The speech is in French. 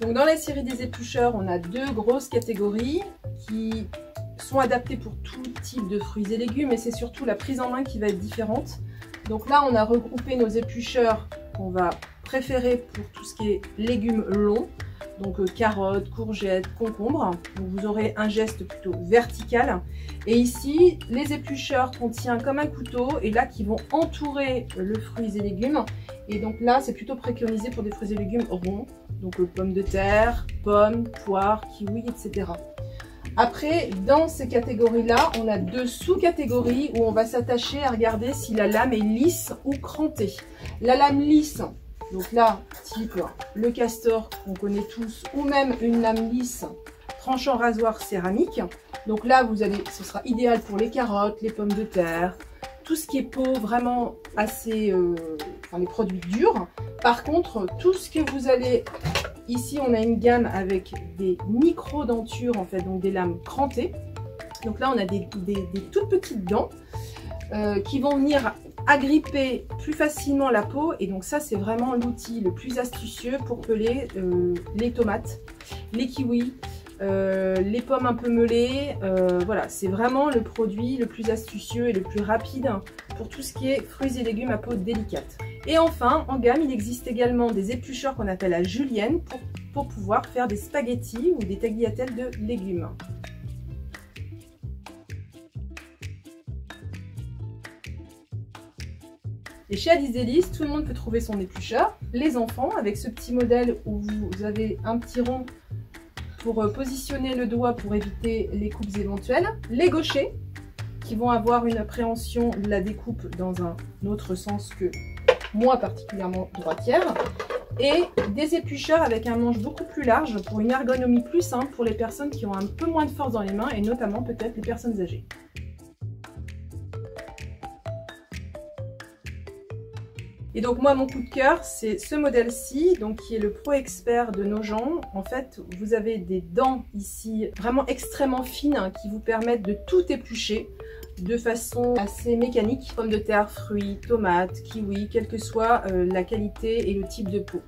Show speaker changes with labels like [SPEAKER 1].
[SPEAKER 1] Donc dans la série des éplucheurs, on a deux grosses catégories qui sont adaptées pour tout type de fruits et légumes, et c'est surtout la prise en main qui va être différente. Donc là, on a regroupé nos éplucheurs qu'on va préférer pour tout ce qui est légumes longs, donc carottes, courgettes, concombres. Donc vous aurez un geste plutôt vertical. Et ici, les éplucheurs qu'on tient comme un couteau et là qui vont entourer le fruits et légumes. Et donc là, c'est plutôt préconisé pour des fruits et légumes ronds, donc pommes de terre, pommes, poires, kiwis, etc. Après, dans ces catégories-là, on a deux sous-catégories où on va s'attacher à regarder si la lame est lisse ou crantée. La lame lisse, donc là, type le castor qu'on connaît tous, ou même une lame lisse tranchant rasoir céramique. Donc là, ce sera idéal pour les carottes, les pommes de terre, tout ce qui est peau vraiment assez, les produits durs. Par contre, tout ce que vous allez, ici on a une gamme avec des micro-dentures en fait, donc des lames crantées. Donc là on a des toutes petites dents qui vont venir agripper plus facilement la peau, et donc ça c'est vraiment l'outil le plus astucieux pour peler les tomates, les kiwis, les pommes un peu meulées. Voilà, c'est vraiment le produit le plus astucieux et le plus rapide pour tout ce qui est fruits et légumes à peau délicate. Et enfin, en gamme, il existe également des éplucheurs qu'on appelle à julienne pour pouvoir faire des spaghettis ou des tagliatelles de légumes. Et chez Alice Délices, tout le monde peut trouver son éplucheur. Les enfants, avec ce petit modèle où vous avez un petit rond pour positionner le doigt pour éviter les coupes éventuelles. Les gauchers, qui vont avoir une appréhension de la découpe dans un autre sens que moi particulièrement droitière. Et des éplucheurs avec un manche beaucoup plus large pour une ergonomie plus simple pour les personnes qui ont un peu moins de force dans les mains, et notamment peut-être les personnes âgées. Et donc moi, mon coup de cœur, c'est ce modèle-ci, donc qui est le Pro Expert de Nogent. En fait, vous avez des dents ici vraiment extrêmement fines qui vous permettent de tout éplucher de façon assez mécanique. Pommes de terre, fruits, tomates, kiwis, quelle que soit la qualité et le type de peau.